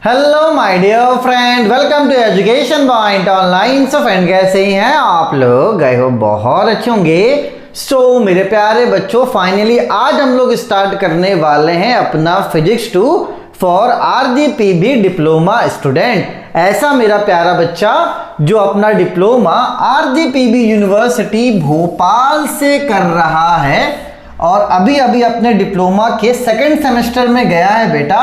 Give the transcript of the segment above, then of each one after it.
Hello my dear friend, welcome to education point online. So friend, कैसे हैं आप लोग? गए हो बहुत अच्छे होंगे। सो मेरे प्यारे बच्चों, फाइनली आज हम लोग स्टार्ट करने वाले हैं अपना फिजिक्स 2 फॉर आरजीपीबी डिप्लोमा स्टूडेंट। ऐसा मेरा प्यारा बच्चा जो अपना डिप्लोमा आरजीपीबी यूनिवर्सिटी भोपाल से कर रहा है और अभी अभी अपने डिप्लोमा के सेकेंड सेमेस्टर में गया है बेटा।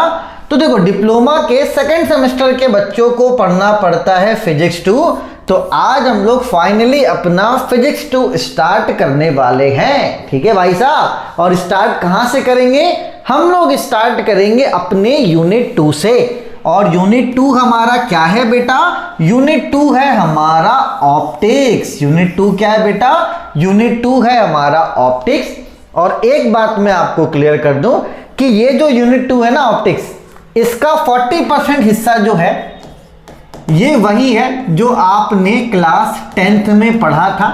तो देखो, डिप्लोमा के सेकेंड सेमेस्टर के बच्चों को पढ़ना पड़ता है फिजिक्स 2। तो आज हम लोग फाइनली अपना फिजिक्स 2 स्टार्ट करने वाले हैं। ठीक है भाई साहब, और स्टार्ट कहां से करेंगे? हम लोग स्टार्ट करेंगे अपने यूनिट 2 से। और यूनिट 2 हमारा क्या है बेटा? यूनिट 2 है हमारा ऑप्टिक्स। यूनिट 2 क्या है बेटा? यूनिट 2 है हमारा ऑप्टिक्स। और एक बात मैं आपको क्लियर कर दूं कि ये जो यूनिट 2 है ना ऑप्टिक्स, इसका 40% हिस्सा जो है ये वही है जो आपने क्लास 10th में पढ़ा था,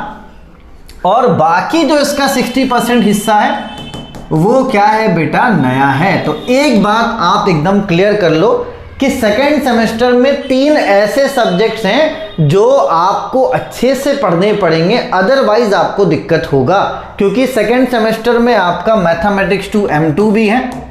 और बाकी जो इसका 60% हिस्सा है वो क्या है बेटा? नया है। तो एक बात आप एकदम क्लियर कर लो कि सेकेंड सेमेस्टर में 3 ऐसे सब्जेक्ट्स हैं जो आपको अच्छे से पढ़ने पड़ेंगे, अदरवाइज आपको दिक्कत होगा। क्योंकि सेकेंड सेमेस्टर में आपका मैथमेटिक्स 2 M2 भी है,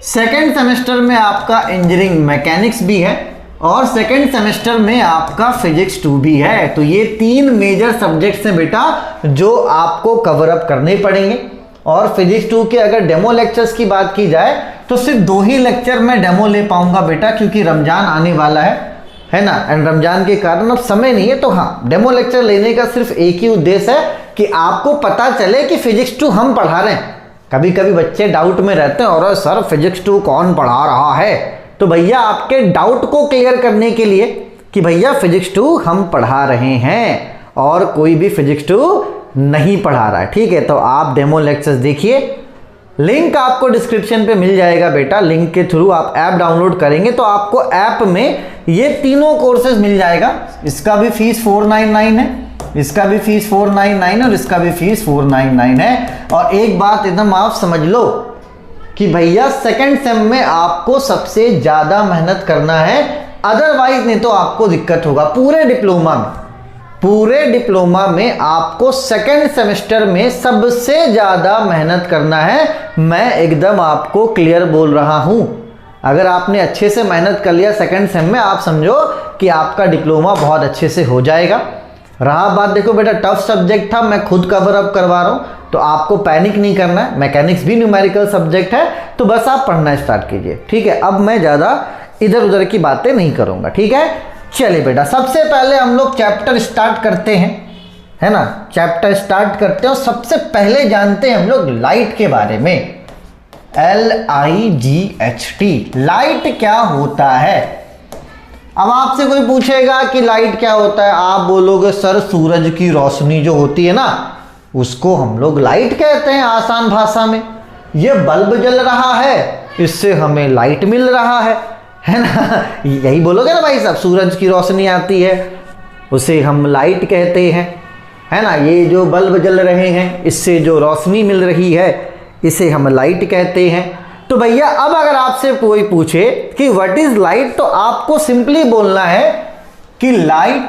सेकेंड सेमेस्टर में आपका इंजीनियरिंग मैकेनिक्स भी है, और सेकेंड सेमेस्टर में आपका फिजिक्स 2 भी है। तो ये 3 मेजर सब्जेक्ट्स हैं बेटा जो आपको कवर अप करने पड़ेंगे। और फिजिक्स 2 के अगर डेमो लेक्चर्स की बात की जाए तो सिर्फ 2 ही लेक्चर मैं डेमो ले पाऊंगा बेटा, क्योंकि रमजान आने वाला है ना, एंड रमजान के कारण अब समय नहीं है। तो हाँ, डेमो लेक्चर लेने का सिर्फ एक ही उद्देश्य है कि आपको पता चले कि फिजिक्स 2 हम पढ़ा रहे हैं। कभी कभी बच्चे डाउट में रहते हैं, और सर फिजिक्स 2 कौन पढ़ा रहा है? तो भैया आपके डाउट को क्लियर करने के लिए कि भैया फिजिक्स 2 हम पढ़ा रहे हैं और कोई भी फिजिक्स 2 नहीं पढ़ा रहा है। ठीक है, तो आप डेमो लेक्चर्स देखिए, लिंक आपको डिस्क्रिप्शन पे मिल जाएगा बेटा। लिंक के थ्रू आप ऐप डाउनलोड करेंगे तो आपको ऐप में ये तीनों कोर्सेज मिल जाएगा। इसका भी फीस 499 है, इसका भी फीस 499 और इसका भी फीस 499 है। और एक बात एकदम आप समझ लो कि भैया सेकंड सेम में आपको सबसे ज्यादा मेहनत करना है, अदरवाइज नहीं तो आपको दिक्कत होगा। पूरे डिप्लोमा में आपको सेकंड सेमेस्टर में सबसे ज्यादा मेहनत करना है। मैं एकदम आपको क्लियर बोल रहा हूं। अगर आपने अच्छे से मेहनत कर लिया सेकंड सेम में, आप समझो कि आपका डिप्लोमा बहुत अच्छे से हो जाएगा। रहा बात, देखो बेटा टफ सब्जेक्ट था, मैं खुद कवर अप करवा रहा हूं, तो आपको पैनिक नहीं करना है। मैकेनिक्स भी न्यूमेरिकल सब्जेक्ट है, तो बस आप पढ़ना स्टार्ट कीजिए। ठीक है, अब मैं ज़्यादा इधर उधर की बातें नहीं करूंगा। ठीक है, चलिए बेटा, सबसे पहले हम लोग चैप्टर स्टार्ट करते हैं, है ना। चैप्टर स्टार्ट करते हैं और सबसे पहले जानते हैं हम लोग लाइट के बारे में। LIGHT, लाइट क्या होता है? अब आपसे कोई पूछेगा कि लाइट क्या होता है, आप बोलोगे सर सूरज की रोशनी जो होती है ना, उसको हम लोग लाइट कहते हैं आसान भाषा में। ये बल्ब जल रहा है, इससे हमें लाइट मिल रहा है ना। यही बोलोगे ना भाई साहब, सूरज की रोशनी आती है उसे हम लाइट कहते हैं, है ना। ये जो बल्ब जल रहे हैं इससे जो रोशनी मिल रही है इसे हम लाइट कहते हैं। तो भैया अब अगर आपसे कोई पूछे कि व्हाट इज लाइट, तो आपको सिंपली बोलना है कि light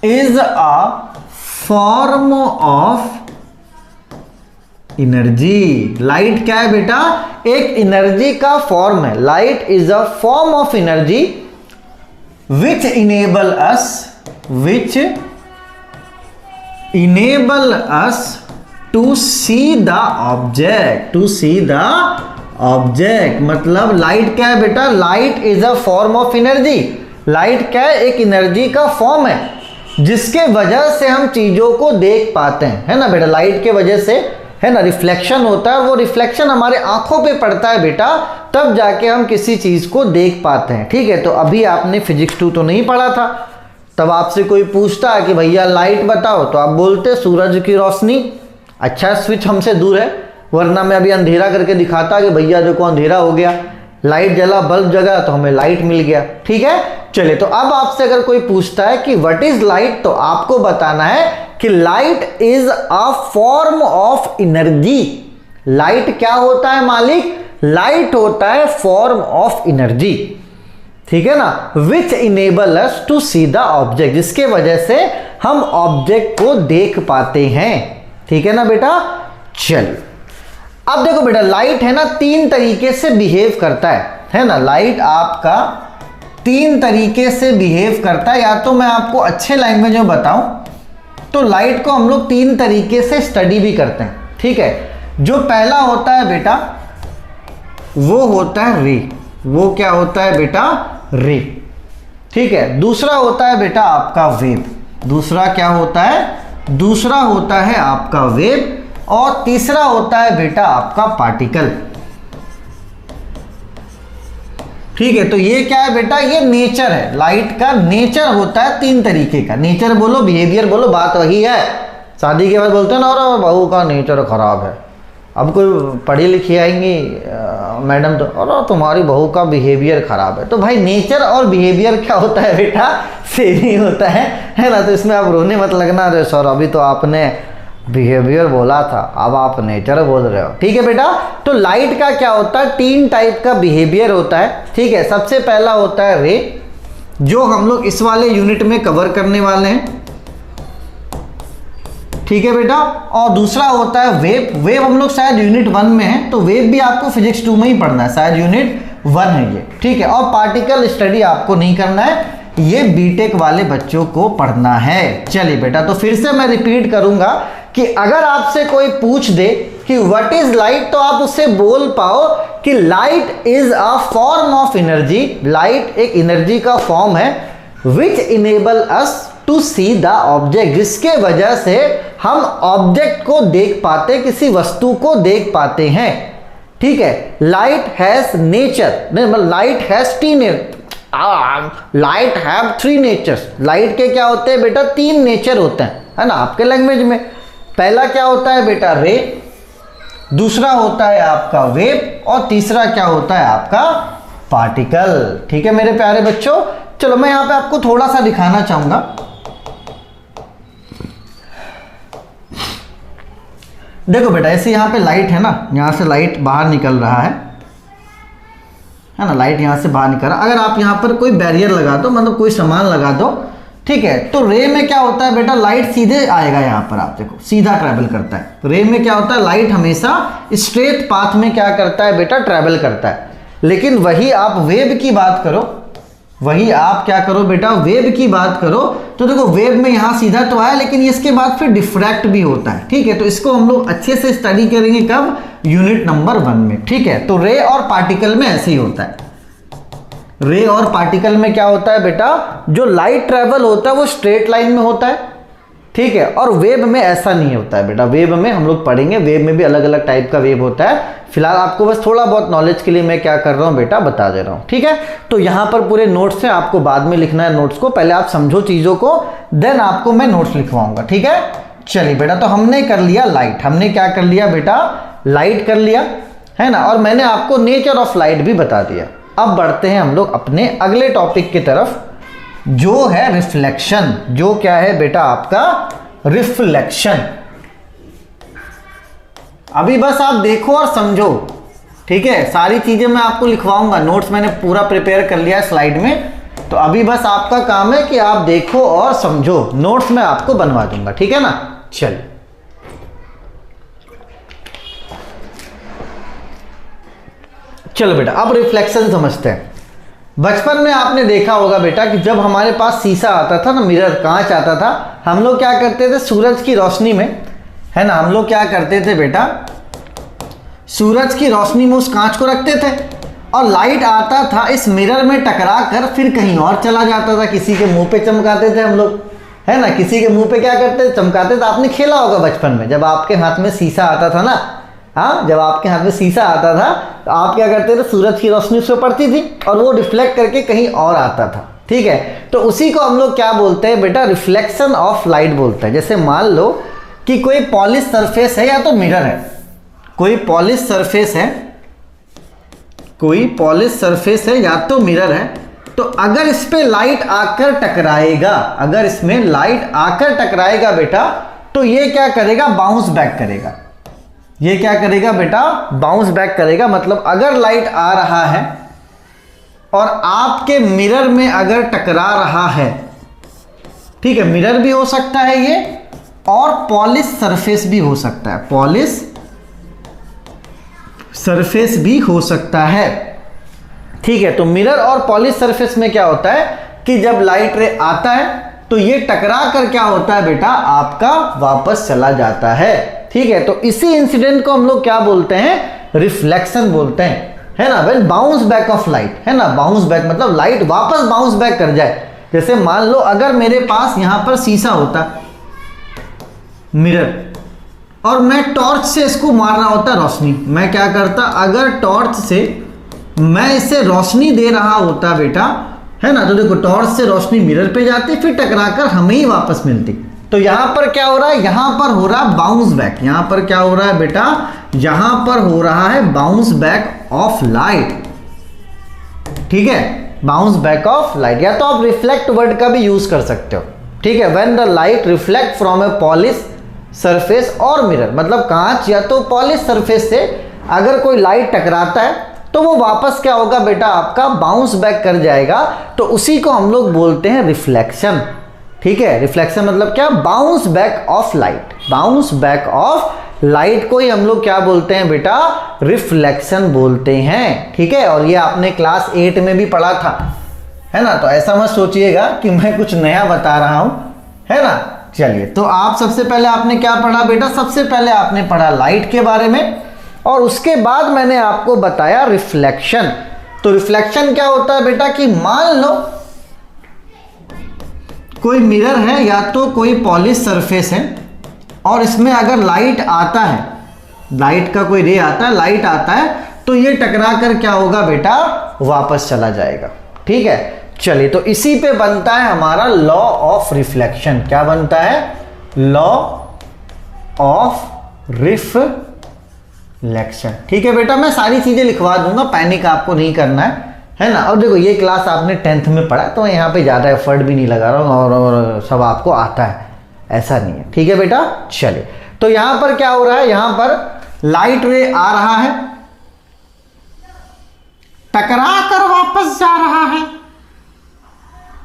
is a form of energy. Light क्या है बेटा? एक एनर्जी का फॉर्म है। Light is a form of energy which enable us to see the object. मतलब लाइट क्या है बेटा? Light is a form of energy. Light क्या है? एक एनर्जी का फॉर्म है जिसके वजह से हम चीजों को देख पाते हैं, है ना बेटा। लाइट के वजह से, है ना, रिफ्लेक्शन होता है, वो रिफ्लेक्शन हमारे आंखों पे पड़ता है बेटा, तब जाके हम किसी चीज को देख पाते हैं। ठीक है, तो अभी आपने फिजिक्स 2 तो नहीं पढ़ा था, तब आपसे कोई पूछता है कि भैया लाइट बताओ, तो आप बोलते सूरज की रोशनी। अच्छा, स्विच हमसे दूर है, वरना मैं अभी अंधेरा करके दिखाता कि भैया देखो अंधेरा हो गया, लाइट जला, बल्ब जगा, तो हमें लाइट मिल गया। ठीक है, चलिए, तो अब आपसे अगर कोई पूछता है कि व्हाट इज लाइट, तो आपको बताना है कि light is a form of energy. Light क्या होता है मालिक? लाइट होता है फॉर्म ऑफ एनर्जी, ठीक है ना, which enable us to see the object, जिसके वजह से हम ऑब्जेक्ट को देख पाते हैं, ठीक है ना बेटा। चलिए अब देखो बेटा, लाइट है ना 3 तरीके से बिहेव करता है ना, लाइट आपका 3 तरीके से बिहेव करता है। या तो मैं आपको अच्छे लैंग्वेज में बताऊं तो लाइट को हम लोग 3 तरीके से स्टडी भी करते हैं, ठीक है। जो पहला होता है बेटा वो होता है रे, वो क्या होता है बेटा, रे, ठीक है। दूसरा होता है बेटा आपका वेव, दूसरा क्या होता है, दूसरा होता है आपका वेव, और तीसरा होता है बेटा आपका पार्टिकल, ठीक है। तो ये क्या है बेटा, ये नेचर है, लाइट का नेचर होता है 3 तरीके का। नेचर बोलो, बिहेवियर बोलो, बात वही है। शादी के बाद बोलते हैं ना, और बहू का नेचर खराब है। अब कोई पढ़ी लिखी आएंगी मैडम तो, और तुम्हारी बहू का बिहेवियर खराब है। तो भाई नेचर और बिहेवियर क्या होता है बेटा, सेम ही होता है ना। तो इसमें आप रोने मत लगना, अरे सर अभी तो आपने बिहेवियर बोला था, अब आप नेचर बोल रहे हो, ठीक है बेटा। तो लाइट का क्या होता है, 3 टाइप का बिहेवियर होता है, ठीक है। सबसे पहला होता है रे, जो हम लोग इस वाले यूनिट में कवर करने वाले हैं, ठीक है बेटा। और दूसरा होता है वेव, वेव हम लोग शायद यूनिट 1 में है, तो वेव भी आपको फिजिक्स 2 में ही पढ़ना है, शायद यूनिट 1 है ये, ठीक है। और पार्टिकल स्टडी आपको नहीं करना है, ये बीटेक वाले बच्चों को पढ़ना है। चलिए बेटा, तो फिर से मैं रिपीट करूंगा कि अगर आपसे कोई पूछ दे कि व्हाट इज लाइट, तो आप उससे बोल पाओ कि light is a form of energy, light एक एनर्जी का फॉर्म है, which enable us to see the object, जिसके वजह से हम ऑब्जेक्ट को देख पाते, किसी वस्तु को देख पाते हैं, ठीक है। Light has nature, light has 3 light have 3 natures. Light के क्या होते हैं बेटा, 3 नेचर होते हैं, है ना, आपके लैंग्वेज में। पहला क्या होता है बेटा रे, दूसरा होता है आपका वेव, और तीसरा क्या होता है आपका पार्टिकल, ठीक है मेरे प्यारे बच्चों। चलो मैं यहां पे आपको थोड़ा सा दिखाना चाहूंगा। देखो बेटा, ऐसे यहां पे लाइट है ना, यहां से लाइट बाहर निकल रहा है ना, लाइट यहां से बाहर निकल रहा है। अगर आप यहां पर कोई बैरियर लगा दो, मतलब कोई सामान लगा दो, ठीक है, तो रे में क्या होता है बेटा, लाइट सीधे आएगा, यहां पर आप देखो सीधा ट्रैवल करता है। रे में क्या होता है, लाइट हमेशा स्ट्रेट पाथ में क्या करता है बेटा, ट्रैवल करता है। लेकिन वही आप वेव की बात करो, वही आप क्या करो बेटा, वेव की बात करो, तो देखो वेव में यहां सीधा तो आया, लेकिन इसके बाद फिर डिफ्रैक्ट भी होता है, ठीक है। तो इसको हम लोग अच्छे से स्टडी करेंगे कब, यूनिट नंबर 1 में, ठीक है। तो रे और पार्टिकल में ऐसे ही होता है। रे और पार्टिकल में क्या होता है बेटा, जो लाइट ट्रेवल होता है वो स्ट्रेट लाइन में होता है, ठीक है। और वेव में ऐसा नहीं होता है बेटा, वेव में हम लोग पढ़ेंगे, वेव में भी अलग अलग टाइप का वेव होता है। फिलहाल आपको बस थोड़ा बहुत नॉलेज के लिए मैं क्या कर रहा हूं बेटा, बता दे रहा हूं, ठीक है। तो यहां पर पूरे नोट्स हैं, आपको बाद में लिखना है नोट्स को, पहले आप समझो चीजों को, देन आपको मैं नोट्स लिखवाऊंगा, ठीक है। चलिए बेटा, तो हमने कर लिया लाइट, हमने क्या कर लिया बेटा, लाइट कर लिया, है ना। और मैंने आपको नेचर ऑफ लाइट भी बता दिया। अब बढ़ते हैं हम लोग अपने अगले टॉपिक की तरफ, जो है रिफ्लेक्शन। जो क्या है बेटा आपका, रिफ्लेक्शन। अभी बस आप देखो और समझो, ठीक है। सारी चीजें मैं आपको लिखवाऊंगा, नोट्स मैंने पूरा प्रिपेयर कर लिया है स्लाइड में, तो अभी बस आपका काम है कि आप देखो और समझो, नोट्स मैं आपको बनवा दूंगा, ठीक है ना। चलिए चलो बेटा, अब रिफ्लेक्शन समझते हैं। बचपन में आपने देखा होगा बेटा कि जब हमारे पास शीशा आता था ना, मिरर, कांच आता था, हम लोग क्या करते थे, सूरज की रोशनी में, है ना, हम लोग क्या करते थे बेटा, सूरज की रोशनी में उस कांच को रखते थे, और लाइट आता था इस मिरर में टकरा कर फिर कहीं और चला जाता था, किसी के मुंह पे चमकाते थे हम लोग, है ना, किसी के मुंह पे क्या करते थे, चमकाते थे। आपने खेला होगा बचपन में, जब आपके हाथ में शीशा आता था ना, हाँ, जब आपके हाथ में शीशा आता था तो आप क्या करते थे, सूरज की रोशनी उस पर पड़ती थी और वो रिफ्लेक्ट करके कहीं और आता था, ठीक है। तो उसी को हम लोग क्या बोलते हैं बेटा, रिफ्लेक्शन ऑफ लाइट बोलते हैं। जैसे मान लो कि कोई पॉलिश सरफेस है या तो मिरर है, कोई पॉलिश सरफेस है, कोई पॉलिश सरफेस है या तो मिरर है, तो अगर इस पे लाइट आकर टकराएगा, अगर इसमें लाइट आकर टकराएगा बेटा, तो ये क्या करेगा, बाउंस बैक करेगा, ये क्या करेगा बेटा, बाउंस बैक करेगा। मतलब अगर लाइट आ रहा है और आपके मिरर में अगर टकरा रहा है, ठीक है, मिरर भी हो सकता है ये, और पॉलिश सरफेस भी हो सकता है, पॉलिश सरफेस भी हो सकता है, ठीक है। तो मिरर और पॉलिश सरफेस में क्या होता है कि जब लाइट रे आता है तो ये टकरा कर क्या होता है बेटा, आपका वापस चला जाता है, ठीक है। तो इसी इंसिडेंट को हम लोग क्या बोलते हैं, रिफ्लेक्शन बोलते हैं, है ना। Well bounce back of light, है ना, बाउंस बैक मतलब लाइट वापस बाउंस बैक कर जाए। जैसे मान लो अगर मेरे पास यहां पर शीशा होता, मिरर, और मैं टॉर्च से इसको मार रहा होता रोशनी, मैं क्या करता, अगर टॉर्च से मैं इसे रोशनी दे रहा होता बेटा, है ना, तो देखो टॉर्च से रोशनी मिरर पे जाती, फिर टकराकर हमें ही वापस मिलती। तो यहां पर क्या हो रहा है, यहां पर हो रहा है बाउंस बैक, यहां पर क्या हो रहा है बेटा, यहां पर हो रहा है बाउंस बैक ऑफ लाइट, ठीक है, बाउंस बैक ऑफ लाइट। या तो आप रिफ्लेक्ट वर्ड का भी यूज कर सकते हो, ठीक है। When the light reflect from A polish surface और मिरर, मतलब कांच या तो पॉलिश सरफेस से अगर कोई लाइट टकराता है तो वो वापस क्या होगा बेटा, आपका बाउंस बैक कर जाएगा। तो उसी को हम लोग बोलते हैं रिफ्लेक्शन, ठीक है। रिफ्लेक्शन मतलब क्या, bounce back of light, bounce back of light को ही हम लोग क्या बोलते हैं बेटा, रिफ्लेक्शन बोलते हैं, ठीक है। और ये आपने क्लास 8 में भी पढ़ा था, है ना। तो ऐसा मत सोचिएगा कि मैं कुछ नया बता रहा हूं, है ना। चलिए, तो आप सबसे पहले आपने क्या पढ़ा बेटा, सबसे पहले आपने पढ़ा लाइट के बारे में, और उसके बाद मैंने आपको बताया रिफ्लेक्शन। तो रिफ्लेक्शन क्या होता है बेटा कि मान लो कोई मिरर है या तो कोई पॉलिश सरफेस है, और इसमें अगर लाइट आता है, लाइट का कोई रे आता है, लाइट आता है, तो ये टकरा कर क्या होगा बेटा, वापस चला जाएगा, ठीक है। चलिए, तो इसी पे बनता है हमारा लॉ ऑफ रिफ्लेक्शन। क्या बनता है, लॉ ऑफ रिफ्लेक्शन, ठीक है बेटा। मैं सारी चीजें लिखवा दूंगा, पैनिक आपको नहीं करना है ना। और देखो ये क्लास आपने 10th में पढ़ा, तो यहाँ पे ज्यादा एफर्ट भी नहीं लगा रहा हूँ, और सब आपको आता है, ऐसा नहीं है, ठीक है बेटा। चलिए, तो यहां पर क्या हो रहा है, यहां पर लाइट रे आ रहा है, टकरा कर वापस जा रहा है,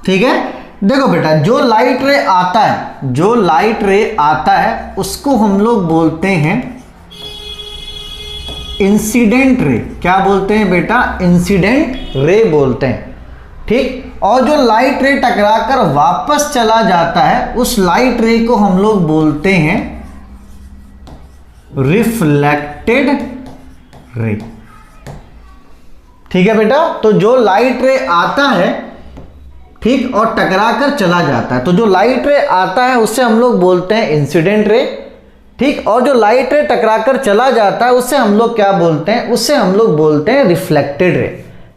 ठीक है। देखो बेटा, जो लाइट रे आता है, जो लाइट रे आता है उसको हम लोग बोलते हैं इंसिडेंट रे। क्या बोलते हैं बेटा, इंसिडेंट रे बोलते हैं, ठीक। और जो लाइट रे टकराकर वापस चला जाता है उस लाइट रे को हम लोग बोलते हैं रिफ्लेक्टेड रे, ठीक है बेटा। तो जो लाइट रे आता है, ठीक, और टकरा कर चला जाता है, तो जो लाइट रे आता है उससे हम लोग बोलते हैं इंसिडेंट रे, ठीक। और जो लाइट रे टकरा कर चला जाता है उससे हम लोग क्या बोलते हैं, उससे हम लोग बोलते हैं रिफ्लेक्टेड रे,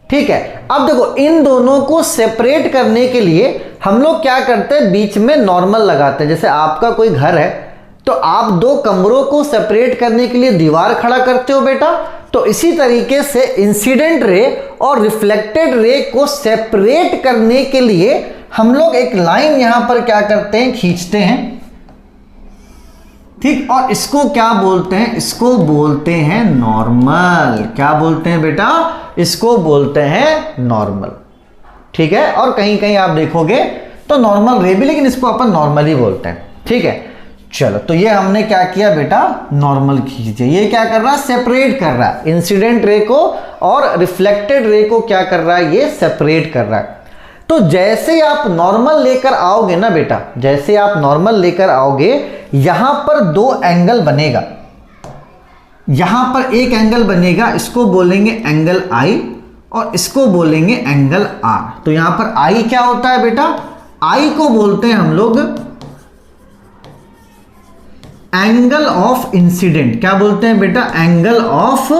ठीक है। अब देखो इन दोनों को सेपरेट करने के लिए हम लोग क्या करते हैं, बीच में नॉर्मल लगाते हैं। जैसे आपका कोई घर है तो आप दो कमरों को सेपरेट करने के लिए दीवार खड़ा करते हो बेटा, तो इसी तरीके से इंसिडेंट रे और रिफ्लेक्टेड रे को सेपरेट करने के लिए हम लोग एक लाइन यहां पर क्या करते हैं, खींचते हैं, ठीक। और इसको क्या बोलते हैं, इसको बोलते हैं नॉर्मल। क्या बोलते हैं बेटा, इसको बोलते हैं नॉर्मल, ठीक है। और कहीं कहीं आप देखोगे तो नॉर्मल रे भी, लेकिन इसको अपन नॉर्मल ही बोलते हैं, ठीक है। चलो, तो ये हमने क्या किया बेटा, नॉर्मल खींचे। ये क्या कर रहा है, सेपरेट कर रहा है इंसिडेंट रे को और रिफ्लेक्टेड रे को, क्या कर रहा है, ये सेपरेट कर रहा है। तो जैसे आप नॉर्मल लेकर आओगे ना बेटा, जैसे आप नॉर्मल लेकर आओगे, यहां पर दो एंगल बनेगा, यहां पर एक एंगल बनेगा, इसको बोलेंगे एंगल आई, और इसको बोलेंगे एंगल आर। तो यहां पर आई क्या होता है बेटा, आई को बोलते हैं हम लोग एंगल ऑफ इंसिडेंट। क्या बोलते हैं बेटा, एंगल ऑफ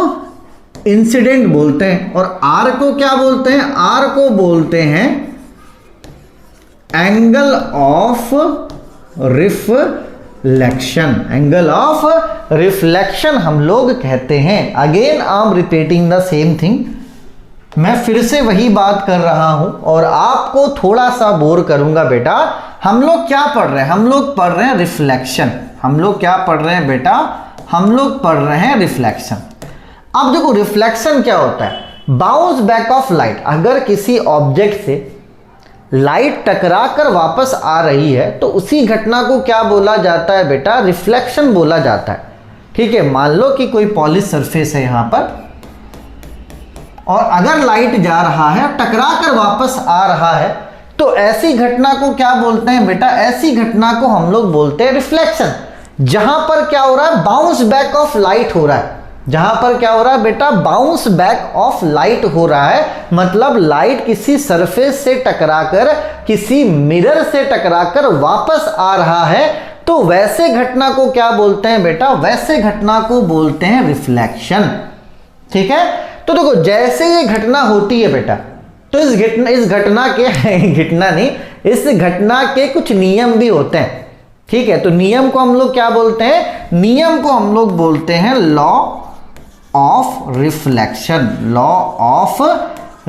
इंसिडेंट बोलते हैं। और आर को क्या बोलते हैं, आर को बोलते हैं angle of reflection, angle of reflection हम लोग कहते हैं। Again I am repeating the same thing, मैं फिर से वही बात कर रहा हूं और आपको थोड़ा सा बोर करूंगा बेटा। हम लोग क्या पढ़ रहे हैं, हम लोग पढ़ रहे हैं रिफ्लेक्शन, हम लोग क्या पढ़ रहे हैं बेटा, हम लोग पढ़ रहे हैं रिफ्लेक्शन। अब देखो रिफ्लेक्शन क्या होता है, बाउंस बैक ऑफ लाइट। अगर किसी ऑब्जेक्ट से लाइट टकरा कर वापस आ रही है तो उसी घटना को क्या बोला जाता है बेटा, रिफ्लेक्शन बोला जाता है। ठीक है, मान लो कि कोई पॉलिश सरफेस है यहां पर, और अगर लाइट जा रहा है टकरा कर वापस आ रहा है तो ऐसी घटना को क्या बोलते हैं बेटा, ऐसी घटना को हम लोग बोलते हैं रिफ्लेक्शन। जहां पर क्या हो रहा है, बाउंस बैक ऑफ लाइट हो रहा है। जहां पर क्या हो रहा है बेटा, बाउंस बैक ऑफ लाइट हो रहा है, मतलब लाइट किसी सरफेस से टकराकर, किसी मिरर से टकराकर वापस आ रहा है, तो वैसे घटना को क्या बोलते हैं बेटा, वैसे घटना को बोलते हैं रिफ्लेक्शन। ठीक है, तो देखो जैसे ये घटना होती है बेटा, तो इस घटना के कुछ नियम भी होते हैं। ठीक है, तो नियम को हम लोग क्या बोलते हैं, नियम को हम लोग बोलते हैं law of reflection, law of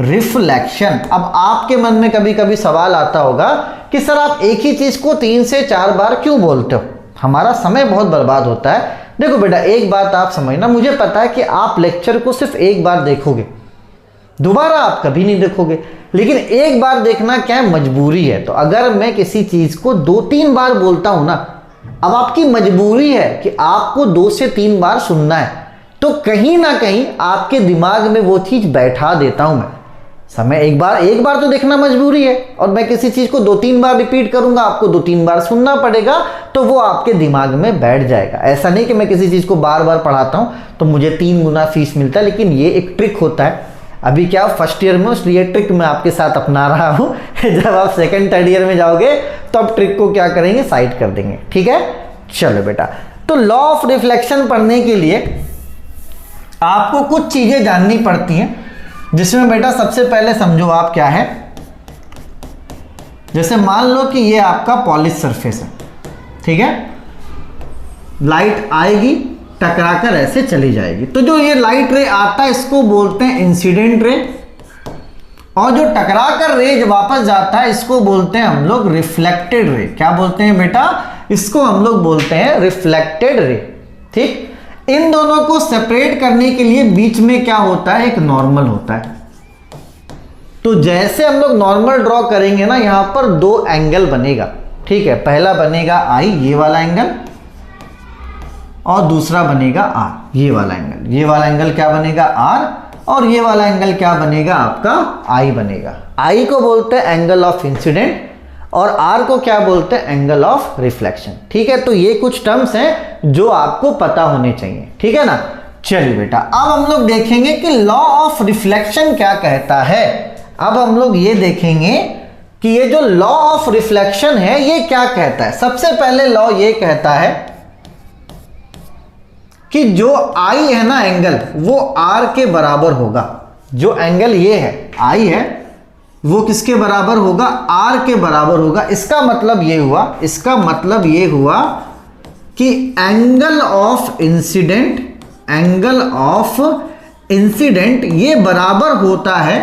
reflection. अब आपके मन में कभी कभी सवाल आता होगा कि सर आप एक ही चीज को 3 से 4 बार क्यों बोलते हो, हमारा समय बहुत बर्बाद होता है। देखो बेटा एक बात आप समझना, मुझे पता है कि आप लेक्चर को सिर्फ एक बार देखोगे, दोबारा आप कभी नहीं देखोगे, लेकिन एक बार देखना क्या है, मजबूरी है। तो अगर मैं किसी चीज को 2-3 बार बोलता हूं ना, अब आपकी मजबूरी है कि आपको 2 से 3 बार सुनना है, तो कहीं ना कहीं आपके दिमाग में वो चीज बैठा देता हूं मैं। समय एक बार तो देखना मजबूरी है, और मैं किसी चीज को 2-3 बार रिपीट करूंगा, आपको 2-3 बार सुनना पड़ेगा, तो वो आपके दिमाग में बैठ जाएगा। ऐसा नहीं कि मैं किसी चीज को बार बार पढ़ाता हूं तो मुझे 3 गुना फीस मिलता है, लेकिन ये एक ट्रिक होता है। अभी क्या फर्स्ट ईयर में, इसलिए ट्रिक मैं आपके साथ अपना रहा हूं। जब आप सेकंड थर्ड ईयर में जाओगे तो आप ट्रिक को क्या करेंगे, साइड कर देंगे। ठीक है, चलो बेटा, तो लॉ ऑफ रिफ्लेक्शन पढ़ने के लिए आपको कुछ चीजें जाननी पड़ती हैं, जिसमें बेटा सबसे पहले समझो आप क्या है। जैसे मान लो कि ये आपका पॉलिश सरफेस है, ठीक है, लाइट आएगी टकराकर ऐसे चली जाएगी, तो जो ये लाइट रे आता है इसको बोलते हैं इंसिडेंट रे, और जो टकराकर रे वापस जाता है इसको बोलते हैं हम लोग रिफ्लेक्टेड रे। क्या बोलते हैं बेटा, इसको हम लोग बोलते हैं रिफ्लेक्टेड रे। ठीक, इन दोनों को सेपरेट करने के लिए बीच में क्या होता है, एक नॉर्मल होता है। तो जैसे हम लोग नॉर्मल ड्रॉ करेंगे ना, यहां पर 2 एंगल बनेगा। ठीक है, पहला बनेगा आई, ये वाला एंगल, और दूसरा बनेगा आर, ये वाला एंगल। ये वाला एंगल क्या बनेगा, आर, और ये वाला एंगल क्या बनेगा आपका, आई बनेगा। आई को बोलते हैं एंगल ऑफ इंसिडेंट, और आर को क्या बोलते हैं, एंगल ऑफ रिफ्लेक्शन। ठीक है, तो ये कुछ टर्म्स हैं जो आपको पता होने चाहिए। ठीक है ना, चलिए बेटा अब हम लोग देखेंगे कि लॉ ऑफ रिफ्लेक्शन क्या कहता है। अब हम लोग ये देखेंगे कि ये जो लॉ ऑफ रिफ्लेक्शन है ये क्या कहता है। सबसे पहले लॉ ये कहता है कि जो आई है ना एंगल, वो आर के बराबर होगा। जो एंगल ये है, आई है, वो किसके बराबर होगा, आर के बराबर होगा। इसका मतलब ये हुआ कि एंगल ऑफ इंसिडेंट ये बराबर होता है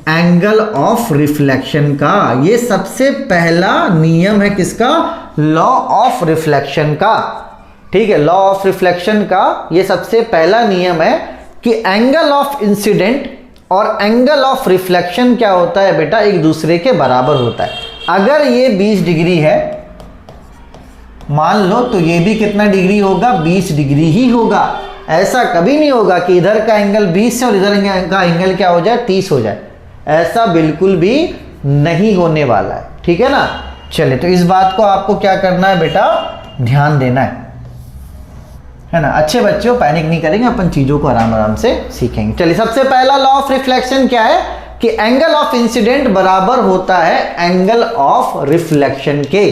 एंगल ऑफ रिफ्लेक्शन का। ये सबसे पहला नियम है किसका, लॉ ऑफ रिफ्लेक्शन का। ठीक है, लॉ ऑफ रिफ्लेक्शन का ये सबसे पहला नियम है कि एंगल ऑफ इंसिडेंट और एंगल ऑफ रिफ्लेक्शन क्या होता है बेटा, एक दूसरे के बराबर होता है। अगर ये 20 डिग्री है मान लो, तो ये भी कितना डिग्री होगा, 20 डिग्री ही होगा। ऐसा कभी नहीं होगा कि इधर का एंगल 20 है और इधर का एंगल क्या हो जाए, 30 हो जाए। ऐसा बिल्कुल भी नहीं होने वाला है। ठीक है ना, चलिए तो इस बात को आपको क्या करना है बेटा, ध्यान देना है ना। अच्छे बच्चों पैनिक नहीं करेंगे, अपन चीजों को आराम आराम से सीखेंगे। चलिए सबसे पहला लॉ ऑफ रिफ्लेक्शन क्या है कि एंगल ऑफ इंसिडेंट बराबर होता है एंगल ऑफ रिफ्लेक्शन के।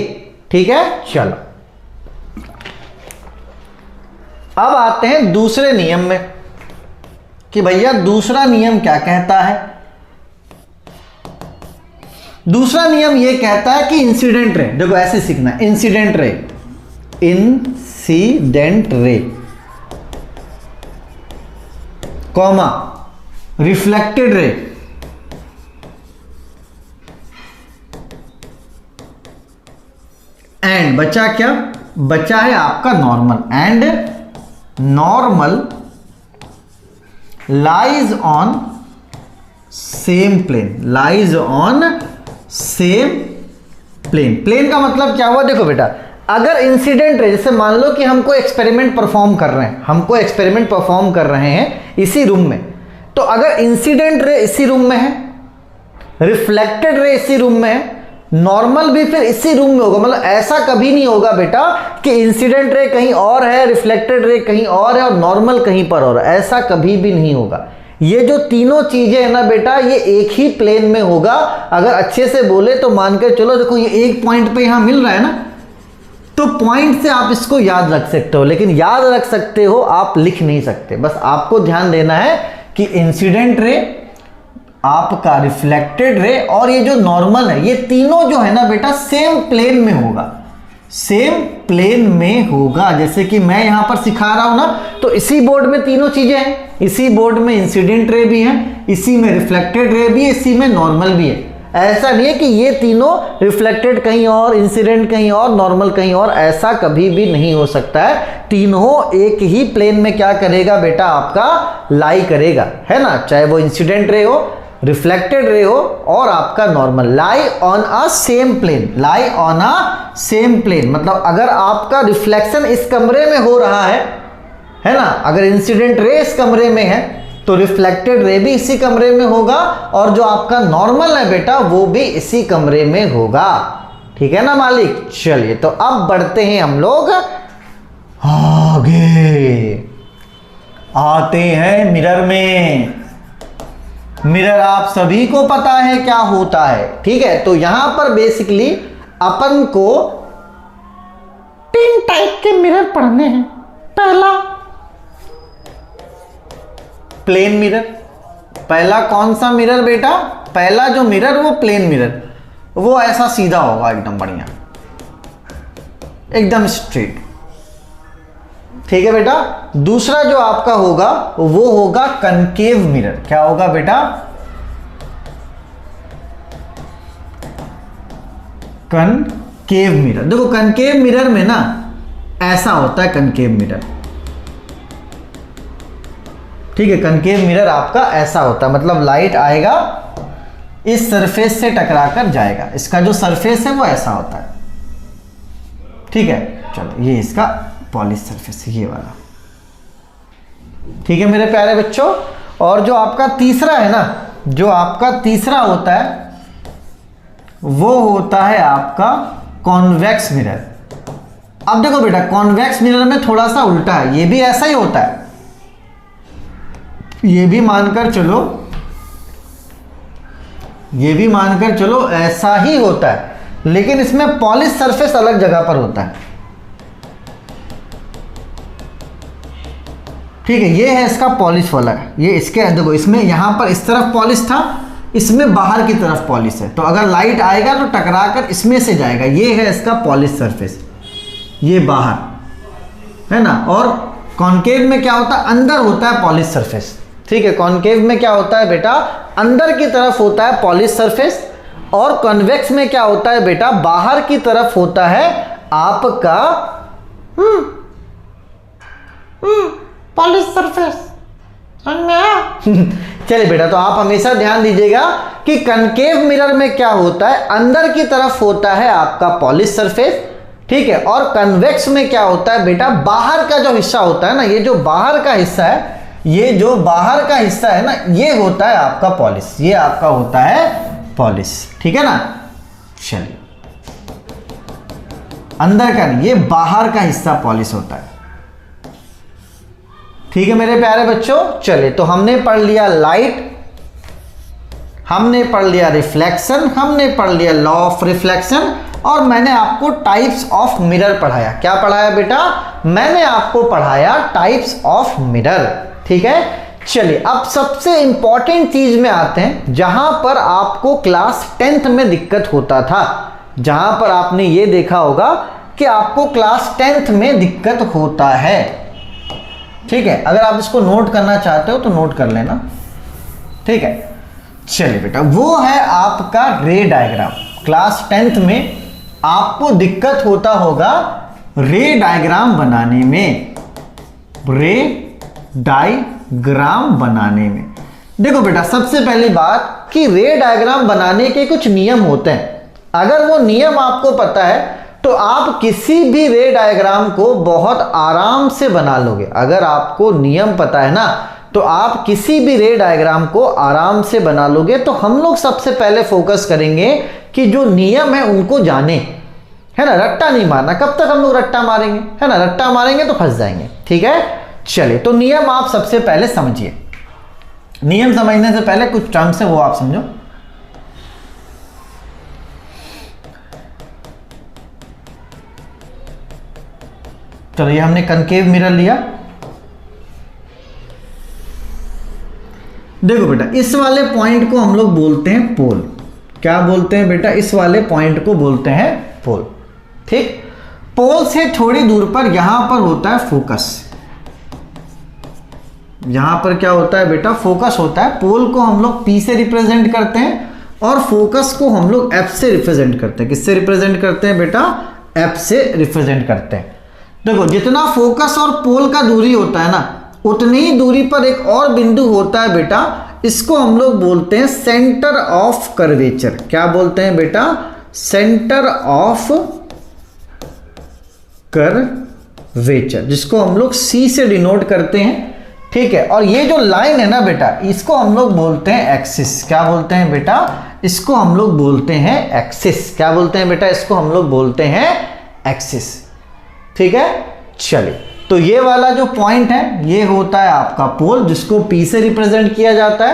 ठीक है, चलो अब आते हैं दूसरे नियम में कि भैया दूसरा नियम क्या कहता है। दूसरा नियम यह कहता है कि इंसिडेंट रे, देखो ऐसे सीखना है, incident ray comma reflected ray and बचा क्या, बचा है आपका normal, and normal lies on same plane, lies on same plane. Plane का मतलब क्या हुआ, देखो बेटा, अगर इंसिडेंट रे, जैसे मान लो कि हमको एक्सपेरिमेंट परफॉर्म कर रहे हैं, इसी रूम में, तो अगर इंसिडेंट रे इसी रूम में है, रिफ्लेक्टेड रे इसी रूम में है, नॉर्मल भी फिर इसी रूम में होगा। मतलब ऐसा कभी नहीं होगा बेटा कि इंसिडेंट रे कहीं और है, रिफ्लेक्टेड रे कहीं और है और नॉर्मल कहीं पर और, ऐसा कभी भी नहीं होगा। ये जो तीनों चीजें है ना बेटा, ये एक ही प्लेन में होगा। अगर अच्छे से बोले तो मानकर चलो, देखो ये एक पॉइंट पे यहां मिल रहा है ना, तो पॉइंट से आप इसको याद रख सकते हो, लेकिन याद रख सकते हो, आप लिख नहीं सकते। बस आपको ध्यान देना है कि इंसिडेंट रे, आपका रिफ्लेक्टेड रे और ये जो नॉर्मल है, ये तीनों जो है ना बेटा सेम प्लेन में होगा, सेम प्लेन में होगा। जैसे कि मैं यहां पर सिखा रहा हूं ना, तो इसी बोर्ड में तीनों चीजें हैं, इसी बोर्ड में इंसिडेंट रे भी है, इसी में रिफ्लेक्टेड रे भी है, इसी में नॉर्मल भी है। ऐसा नहीं है कि ये तीनों रिफ्लेक्टेड कहीं और, इंसिडेंट कहीं और, नॉर्मल कहीं और, ऐसा कभी भी नहीं हो सकता है। तीनों एक ही प्लेन में क्या करेगा बेटा, आपका लाई करेगा, है ना, चाहे वो इंसिडेंट रे हो, रिफ्लेक्टेड रे हो और आपका normal, lie on a same plane, lie on a same plane. मतलब अगर आपका रिफ्लेक्शन इस कमरे में हो रहा है ना, अगर इंसिडेंट रे इस कमरे में है तो रिफ्लेक्टेड रे भी इसी कमरे में होगा, और जो आपका नॉर्मल है बेटा वो भी इसी कमरे में होगा। ठीक है ना मालिक। चलिए तो अब बढ़ते हैं हम लोग आगे, आते हैं मिरर में। मिरर आप सभी को पता है क्या होता है, ठीक है। तो यहां पर बेसिकली अपन को 3 टाइप के मिरर पढ़ने हैं। पहला प्लेन मिरर। पहला कौन सा मिरर बेटा, पहला जो मिरर वो प्लेन मिरर, वो ऐसा सीधा होगा, एकदम बढ़िया, एकदम स्ट्रेट, ठीक है बेटा। दूसरा जो आपका होगा वो होगा कनकेव मिरर। क्या होगा बेटा, कनकेव मिरर। देखो कनकेव मिरर में ना ऐसा होता है, कनकेव मिरर, ठीक है। कनकेव मिरर आपका ऐसा होता है, मतलब लाइट आएगा इस सरफेस से टकरा कर जाएगा, इसका जो सरफेस है वो ऐसा होता है, ठीक है। चलो ये इसका पॉलिश सरफेस है, ये वाला, ठीक है मेरे प्यारे बच्चों। और जो आपका तीसरा है ना, जो आपका तीसरा होता है वो होता है आपका कॉन्वेक्स मिरर। अब देखो बेटा, कॉन्वेक्स मिरर में थोड़ा सा उल्टा है, ये भी ऐसा ही होता है, ये भी मानकर चलो, ये भी मानकर चलो ऐसा ही होता है, लेकिन इसमें पॉलिश सरफेस अलग जगह पर होता है, ठीक है। ये है इसका पॉलिश वाला, ये इसके देखो, इसमें यहां पर इस तरफ पॉलिश था, इसमें बाहर की तरफ पॉलिश है, तो अगर लाइट आएगा तो टकरा कर इसमें से जाएगा। ये है इसका पॉलिश सरफेस, ये बाहर है ना। और कॉन्केव में क्या होता है, अंदर होता है पॉलिश सरफेस, ठीक है। कॉन्केव में क्या होता है बेटा, अंदर की तरफ होता है पॉलिश सरफेस, और कॉन्वेक्स में क्या होता है बेटा, बाहर की तरफ होता है आपका पॉलिश सरफेस, समझ में आया? चलिए बेटा, तो आप हमेशा ध्यान दीजिएगा कि कनकेव मिरर में क्या होता है, अंदर की तरफ होता है आपका पॉलिश सरफेस, ठीक है। और कन्वेक्स में क्या होता है बेटा, बाहर का जो हिस्सा होता है ना, ये जो बाहर का हिस्सा है, ये जो बाहर का हिस्सा है ना, ये होता है आपका पॉलिश, ये आपका होता है पॉलिश, ठीक है ना। चलिए, अंदर का नहीं, ये बाहर का हिस्सा पॉलिश होता है, ठीक है मेरे प्यारे बच्चों। चलिए, तो हमने पढ़ लिया लाइट, हमने पढ़ लिया रिफ्लेक्शन, हमने पढ़ लिया लॉ ऑफ रिफ्लेक्शन, और मैंने आपको टाइप्स ऑफ मिरर पढ़ाया। क्या पढ़ाया बेटा, मैंने आपको पढ़ाया टाइप्स ऑफ मिरर, ठीक है। चलिए, अब सबसे इंपॉर्टेंट चीज में आते हैं, जहां पर आपको क्लास 10th में दिक्कत होता था, जहां पर आपने ये देखा होगा कि आपको क्लास 10th में दिक्कत होता है, ठीक है। अगर आप इसको नोट करना चाहते हो तो नोट कर लेना, ठीक है। चलिए बेटा, वो है आपका रे डायग्राम। क्लास 10th में आपको दिक्कत होता होगा रे डायग्राम बनाने में, रे डायग्राम बनाने में देखो बेटा, सबसे पहली बात कि रे डायग्राम बनाने के कुछ नियम होते हैं। अगर वो नियम आपको पता है तो आप किसी भी रे डायग्राम को बहुत आराम से बना लोगे। अगर आपको नियम पता है ना तो आप किसी भी रे डायग्राम को आराम से बना लोगे। तो हम लोग सबसे पहले फोकस करेंगे कि जो नियम है उनको जाने, है ना, रट्टा नहीं मारना। कब तक हम लोग रट्टा मारेंगे, है ना, रट्टा मारेंगे तो फंस जाएंगे। ठीक है, चलिए तो नियम आप सबसे पहले समझिए। नियम समझने से पहले कुछ टर्म्स है वो आप समझो। चलो ये हमने कनकेव मिरर लिया। देखो बेटा, इस वाले पॉइंट को हम लोग बोलते हैं पोल। क्या बोलते हैं बेटा? इस वाले पॉइंट को बोलते हैं पोल। ठीक, पोल से थोड़ी दूर पर यहां पर होता है फोकस। यहां पर क्या होता है बेटा? फोकस होता है। पोल को हम लोग P से रिप्रेजेंट करते हैं और फोकस को हम लोग F से रिप्रेजेंट करते हैं। किससे रिप्रेजेंट करते हैं बेटा? F से रिप्रेजेंट करते हैं। देखो, जितना फोकस और पोल का दूरी होता है ना, उतनी ही दूरी पर एक और बिंदु होता है बेटा, इसको हम लोग बोलते हैं सेंटर ऑफ कर्वेचर। क्या बोलते हैं बेटा? सेंटर ऑफ कर्वेचर, जिसको हम लोग C से डिनोट करते हैं। ठीक है, और ये जो लाइन है ना बेटा, इसको हम लोग बोलते हैं एक्सिस। क्या बोलते हैं बेटा? इसको हम लोग बोलते हैं एक्सिस। क्या बोलते हैं बेटा? इसको हम लोग बोलते हैं एक्सिस। ठीक है, चलिए तो ये वाला जो पॉइंट है ये होता है आपका पोल, जिसको P से रिप्रेजेंट किया जाता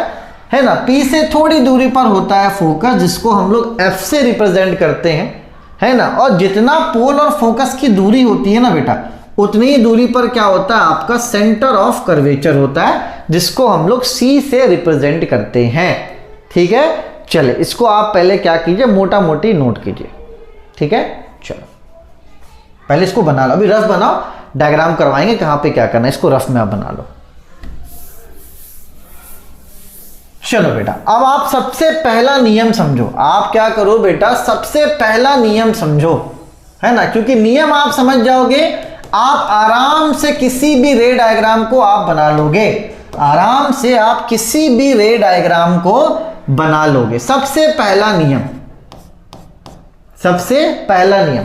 है ना। P से थोड़ी दूरी पर होता है फोकस, जिसको हम लोग F से रिप्रेजेंट करते हैं, है ना। और जितना पोल और फोकस की दूरी होती है ना बेटा, उतनी ही दूरी पर क्या होता है? आपका सेंटर ऑफ कर्वेचर होता है, जिसको हम लोग C से रिप्रेजेंट करते हैं। ठीक है, चलिए इसको आप पहले क्या कीजिए, मोटा मोटी नोट कीजिए। ठीक है, चलो पहले इसको बना लो। अभी रफ बनाओ, डायग्राम करवाएंगे कहां पे क्या करना है, इसको रफ में आप बना लो। चलो बेटा, अब आप सबसे पहला नियम समझो। आप क्या करो बेटा? सबसे पहला नियम समझो, है ना, क्योंकि नियम आप समझ जाओगे, आप आराम से किसी भी रे डायग्राम को आप बना लोगे। आराम से आप किसी भी रे डायग्राम को बना लोगे। सबसे पहला नियम, सबसे पहला नियम,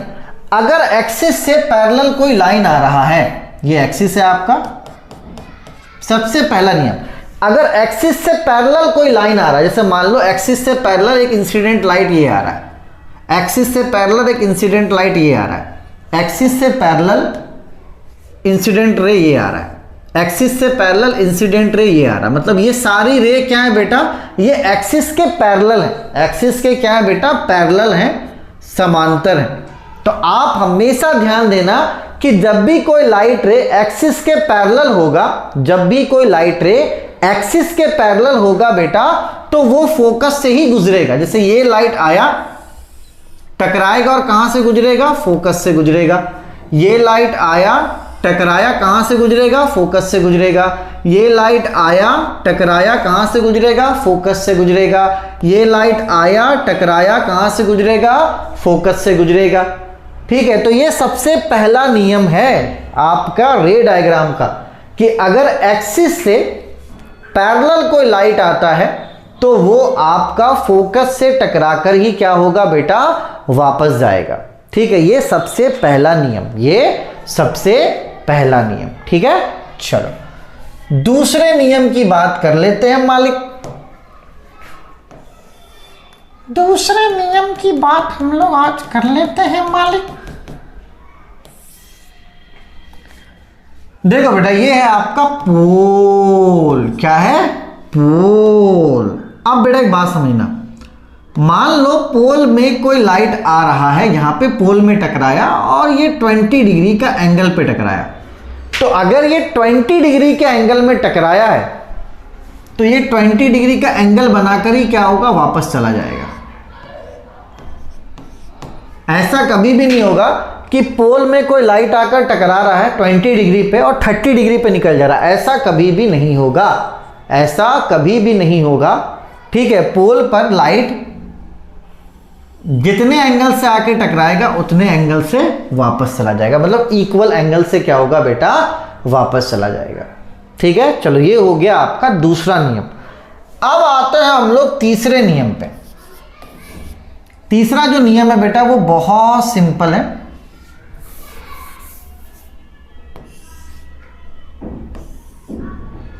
अगर एक्सिस से पैरेलल कोई लाइन आ रहा है, ये एक्सिस है आपका। सबसे पहला नियम, अगर एक्सिस से पैरेलल कोई लाइन आ रहा है, जैसे मान लो एक्सिस से पैरेलल एक इंसिडेंट लाइट ये आ रहा है, एक्सिस से पैरेलल एक इंसिडेंट लाइट ये आ रहा है, एक्सिस से पैरेलल इंसिडेंट रे ये आ रहा है, एक्सिस से पैरेलल इंसिडेंट रे ये आ रहा है। मतलब ये सारी रे क्या है बेटा? ये एक्सिस के पैरेलल है। एक्सिस के क्या है बेटा? पैरेलल है, समांतर है। तो आप हमेशा ध्यान देना कि जब भी कोई लाइट रे एक्सिस के पैरेलल होगा, जब भी कोई लाइट रे एक्सिस के पैरेलल होगा बेटा, तो वो फोकस से ही गुजरेगा। जैसे ये लाइट आया, टकराएगा और कहां से गुजरेगा? फोकस से गुजरेगा। ये लाइट आया, टकराया, कहां से गुजरेगा? फोकस से गुजरेगा। ये लाइट आया, टकराया, कहां से गुजरेगा? फोकस से गुजरेगा। ये लाइट आया, टकराया, कहां से गुजरेगा? फोकस से गुजरेगा। ठीक है, तो ये सबसे पहला नियम है आपका रे डायग्राम का, कि अगर एक्सिस से पैरेलल कोई लाइट आता है तो वो आपका फोकस से टकराकर ही क्या होगा बेटा? वापस जाएगा। ठीक है, ये सबसे पहला नियम, ये सबसे पहला नियम। ठीक है, चलो दूसरे नियम की बात कर लेते हैं मालिक। दूसरे नियम की बात हम लोग आज कर लेते हैं मालिक। देखो बेटा, ये है आपका पोल। क्या है? पोल। अब बेटा एक बात समझना, मान लो पोल में कोई लाइट आ रहा है, यहां पे पोल में टकराया और ये 20 डिग्री का एंगल पे टकराया। तो अगर ये 20 डिग्री के एंगल में टकराया है तो ये 20 डिग्री का एंगल बनाकर ही क्या होगा? वापस चला जाएगा। ऐसा कभी भी नहीं होगा कि पोल में कोई लाइट आकर टकरा रहा है 20 डिग्री पे और 30 डिग्री पे निकल जा रहा है। ऐसा कभी भी नहीं होगा, ऐसा कभी भी नहीं होगा। ठीक है, पोल पर लाइट जितने एंगल से आके टकराएगा उतने एंगल से वापस चला जाएगा, मतलब इक्वल एंगल से क्या होगा बेटा, वापस चला जाएगा। ठीक है, चलो ये हो गया आपका दूसरा नियम। अब आते हैं हम लोग तीसरे नियम पे। तीसरा जो नियम है बेटा वो बहुत सिंपल है।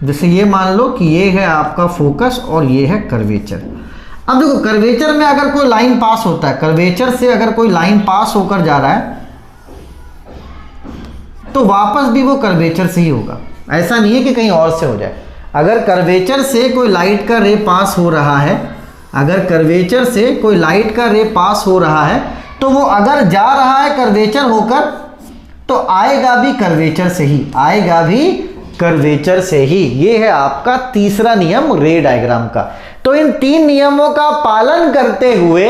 जैसे ये मान लो कि ये है आपका फोकस और ये है कर्वेचर। अब देखो कर्वेचर में अगर कोई लाइन पास होता है, कर्वेचर से अगर कोई लाइन पास होकर जा रहा है तो वापस भी वो कर्वेचर से ही होगा, ऐसा नहीं है कि कहीं और से हो जाए। अगर कर्वेचर से कोई लाइट का रे पास हो रहा है, अगर कर्वेचर से कोई लाइट का रे पास हो रहा है तो वो अगर जा रहा है कर्वेचर होकर तो आएगा भी कर्वेचर से ही, आएगा भी कर्वेचर से ही। ये है आपका तीसरा नियम रे डायग्राम का। तो इन तीन नियमों का पालन करते हुए,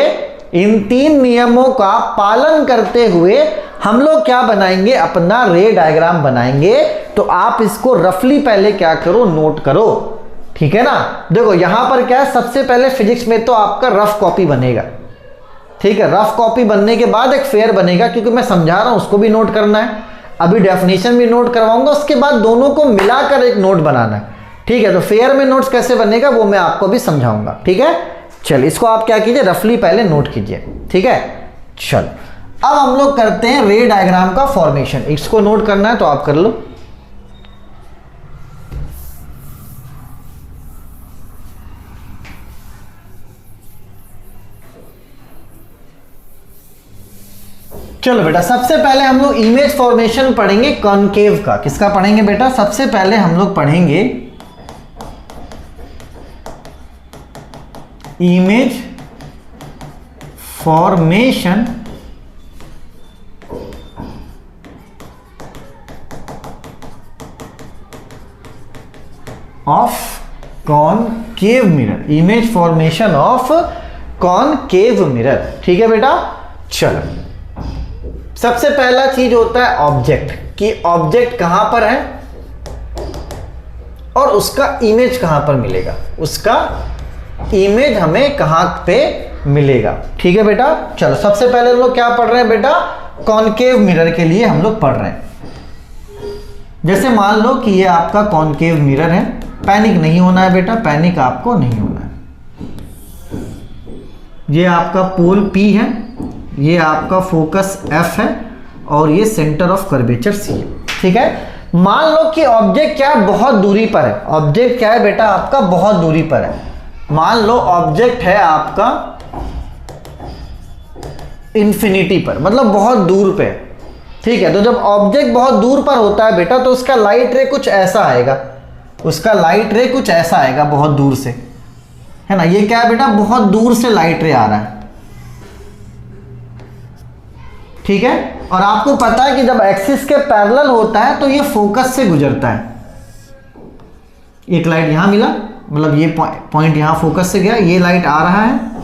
इन तीन नियमों का पालन करते हुए हम लोग क्या बनाएंगे, अपना रे डायग्राम बनाएंगे। तो आप इसको रफली पहले क्या करो, नोट करो। ठीक है ना। देखो यहां पर क्या है, सबसे पहले फिजिक्स में तो आपका रफ कॉपी बनेगा। ठीक है, रफ कॉपी बनने के बाद एक फेयर बनेगा, क्योंकि मैं समझा रहा हूं उसको भी नोट करना है। अभी डेफिनेशन भी नोट करवाऊंगा, उसके बाद दोनों को मिलाकर एक नोट बनाना है। ठीक है, तो फेयर में नोट्स कैसे बनेगा वो मैं आपको भी समझाऊंगा। ठीक है, चल इसको आप क्या कीजिए, रफली पहले नोट कीजिए। ठीक है, चल अब हम लोग करते हैं रे डायग्राम का फॉर्मेशन। इसको नोट करना है तो आप कर लो। चलो बेटा, सबसे पहले हम लोग इमेज फॉर्मेशन पढ़ेंगे कॉनकेव का। किसका पढ़ेंगे बेटा, सबसे पहले हम लोग पढ़ेंगे image formation of concave mirror, image formation of concave mirror. ठीक है बेटा, चलो सबसे पहला चीज होता है ऑब्जेक्ट, कि ऑब्जेक्ट कहां पर है और उसका इमेज कहां पर मिलेगा, उसका इमेज हमें कहां पे मिलेगा। ठीक है बेटा, चलो सबसे पहले हम लोग क्या पढ़ रहे हैं बेटा, कॉनकेव मिरर के लिए हम लोग पढ़ रहे हैं। जैसे मान लो कि ये आपका कॉनकेव मिरर है, पैनिक नहीं होना है बेटा, पैनिक आपको नहीं होना है। ये आपका पोल P है, ये आपका फोकस F है और ये सेंटर ऑफ कर्वेचर C है। ठीक है, मान लो कि ऑब्जेक्ट क्या है, बहुत दूरी पर है। ऑब्जेक्ट क्या है बेटा आपका, बहुत दूरी पर है। मान लो ऑब्जेक्ट है आपका इंफिनिटी पर, मतलब बहुत दूर पे। ठीक है, तो जब ऑब्जेक्ट बहुत दूर पर होता है बेटा तो उसका लाइट रे कुछ ऐसा आएगा, उसका लाइट रे कुछ ऐसा आएगा बहुत दूर से, है ना। ये क्या है बेटा, बहुत दूर से लाइट रे आ रहा है। ठीक है, और आपको पता है कि जब एक्सिस के पैरेलल होता है तो ये फोकस से गुजरता है। एक लाइट यहां मिला, मतलब ये पॉइंट यहां फोकस से गया, ये लाइट आ रहा है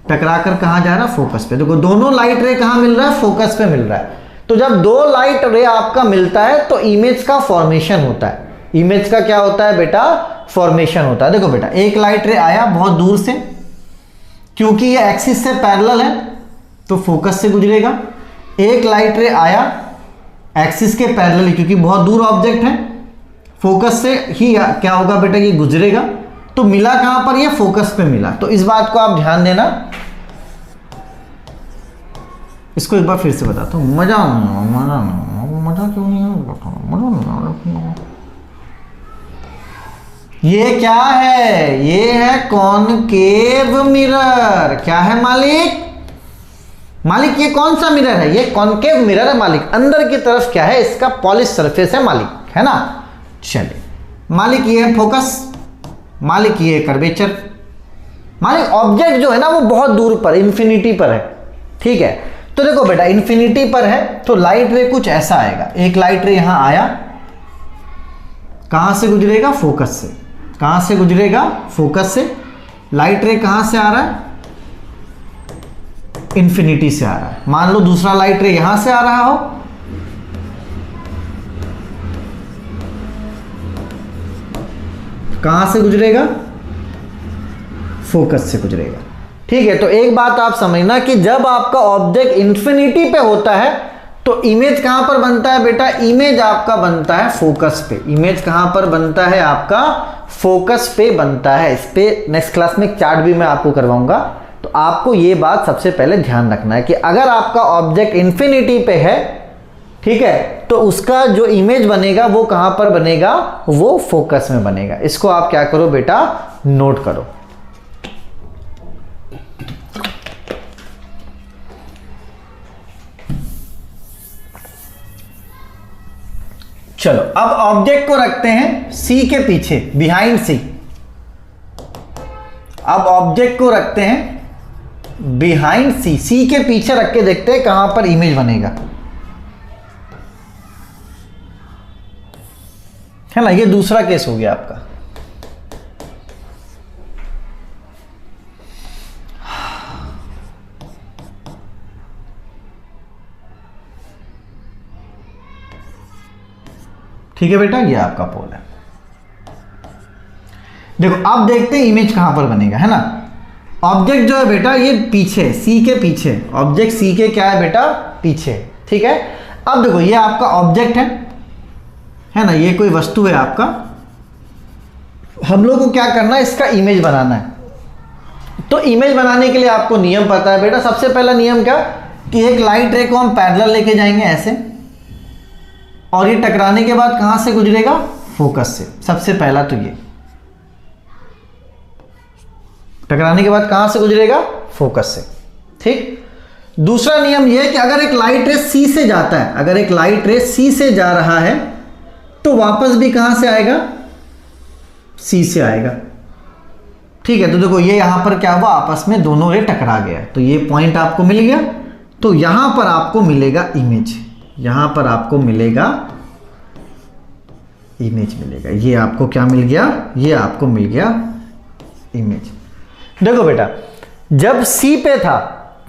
टकरा कर कहां जा रहा है, फोकस पे। देखो दोनों लाइट रे कहां मिल रहा है, फोकस पे मिल रहा है। तो जब दो लाइट रे आपका मिलता है तो इमेज का फॉर्मेशन होता है। इमेज का क्या होता है बेटा, फॉर्मेशन होता है। देखो बेटा, एक लाइट रे आया बहुत दूर से, क्योंकि ये एक्सिस से पैरेलल है तो फोकस से गुजरेगा। एक लाइट रे आया एक्सिस के पैरेलल, क्योंकि बहुत दूर ऑब्जेक्ट है, फोकस से ही क्या होगा बेटा, ये गुजरेगा। तो मिला कहां पर, ये फोकस पे मिला। तो इस बात को आप ध्यान देना। इसको एक बार फिर से बताता हूं, मजा क्यों नहीं है, ये क्या है, ये है कॉनकेव मिरर। क्या है मालिक, मालिक ये कौन सा मिरर है, ये कॉनकेव मिरर है मालिक। अंदर की तरफ क्या है, इसका पॉलिश सरफेस है मालिक, है ना। चलिए मालिक ये है फोकस, मालिक ये कर्वेचर। मालिक ऑब्जेक्ट जो है ना वो बहुत दूर पर, इंफिनिटी पर है। ठीक है, तो देखो बेटा इंफिनिटी पर है तो लाइट रे कुछ ऐसा आएगा। एक लाइट रे यहां आया, कहां से गुजरेगा, फोकस से। कहां से गुजरेगा, फोकस से। लाइट रे कहां से आ रहा है, इंफिनिटी से आ रहा है। मान लो दूसरा लाइट रे यहां से आ रहा हो, कहां से गुजरेगा, फोकस से गुजरेगा। ठीक है, तो एक बात आप समझना कि जब आपका ऑब्जेक्ट इंफिनिटी पे होता है तो इमेज कहां पर बनता है बेटा, इमेज आपका बनता है फोकस पे। इमेज कहां पर बनता है, आपका फोकस पे बनता है। इस पे नेक्स्ट क्लास में एक चार्ट भी मैं आपको करवाऊंगा। तो आपको ये बात सबसे पहले ध्यान रखना है कि अगर आपका ऑब्जेक्ट इंफिनिटी पे है, ठीक है, तो उसका जो इमेज बनेगा वो कहां पर बनेगा, वो फोकस में बनेगा। इसको आप क्या करो बेटा, नोट करो। चलो अब ऑब्जेक्ट को रखते हैं सी के पीछे, बिहाइंड सी। अब ऑब्जेक्ट को रखते हैं बिहाइंड सी, सी के पीछे रख के देखते हैं कहां पर इमेज बनेगा, है ना। ये दूसरा केस हो गया आपका। ठीक है बेटा, ये आपका पोल है। देखो अब देखते हैं इमेज कहां पर बनेगा, है ना। ऑब्जेक्ट जो है बेटा ये पीछे, सी के पीछे, ऑब्जेक्ट सी के क्या है बेटा, पीछे। ठीक है, अब देखो ये आपका ऑब्जेक्ट है ना, ये कोई वस्तु है आपका। हम लोग को क्या करना है, इसका इमेज बनाना है। तो इमेज बनाने के लिए आपको नियम पता है बेटा। सबसे पहला नियम क्या, कि एक लाइट रे को हम पैरेलल लेके जाएंगे ऐसे, और ये टकराने के बाद कहां से गुजरेगा, फोकस से। सबसे पहला तो ये टकराने के बाद कहां से गुजरेगा, फोकस से। ठीक, दूसरा नियम यह है कि अगर एक लाइट रे सी से जाता है, अगर एक लाइट रे सी से जा रहा है तो वापस भी कहां से आएगा, सी से आएगा। ठीक है, तो देखो ये यहां पर क्या हुआ, आपस में दोनों रे टकरा गया, तो ये पॉइंट आपको मिल गया। तो यहां पर आपको मिलेगा इमेज, यहां पर आपको मिलेगा इमेज मिलेगा। ये आपको क्या मिल गया, ये आपको मिल गया इमेज। देखो बेटा जब सी पे था,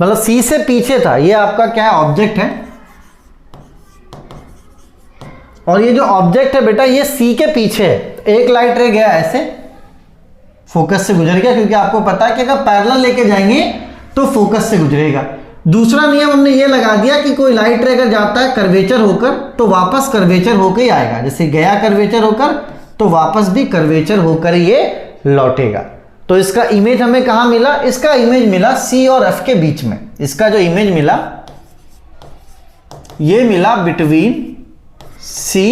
मतलब सी से पीछे था, ये आपका क्या है, ऑब्जेक्ट है। और ये जो ऑब्जेक्ट है बेटा ये सी के पीछे है। एक लाइट रे गया ऐसे, फोकस से गुजर गया, क्योंकि आपको पता है कि अगर पैरेलल लेके जाएंगे तो फोकस से गुजरेगा। दूसरा नियम हमने ये लगा दिया कि कोई लाइट रे अगर जाता है कर्वेचर होकर तो वापस कर्वेचर होकर ही आएगा। जैसे गया कर्वेचर होकर तो वापस भी कर्वेचर होकर ही ये लौटेगा। तो इसका इमेज हमें कहां मिला, इसका इमेज मिला सी और एफ के बीच में। इसका जो इमेज मिला ये मिला बिटवीन सी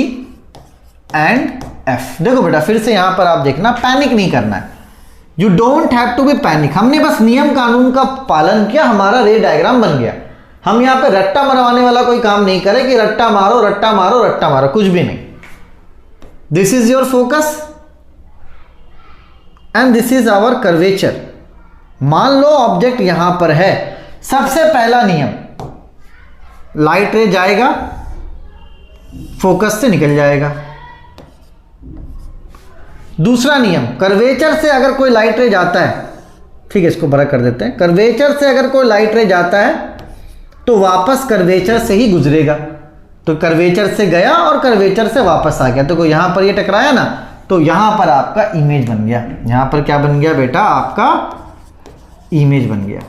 एंड एफ। देखो बेटा फिर से यहां पर आप देखना, पैनिक नहीं करना है, you don't have to be panic. हमने बस नियम कानून का पालन किया, हमारा रे डायग्राम बन गया। हम यहां पे रट्टा मरवाने वाला कोई काम नहीं करें कि रट्टा मारो रट्टा मारो रट्टा मारो, कुछ भी नहीं। This is your focus and this is our curvature. मान लो ऑब्जेक्ट यहां पर है, सबसे पहला नियम, लाइट रे जाएगा फोकस से निकल जाएगा। दूसरा नियम, कर्वेचर से अगर कोई लाइट रे जाता है, ठीक है इसको बड़ा कर देते हैं, कर्वेचर से अगर कोई लाइट रे जाता है तो वापस कर्वेचर से ही गुजरेगा। तो कर्वेचर से गया और कर्वेचर से वापस आ गया, तो कोई यहां पर ये टकराया ना, तो यहां पर आपका इमेज बन गया। यहां पर क्या बन गया बेटा, आपका इमेज बन गया।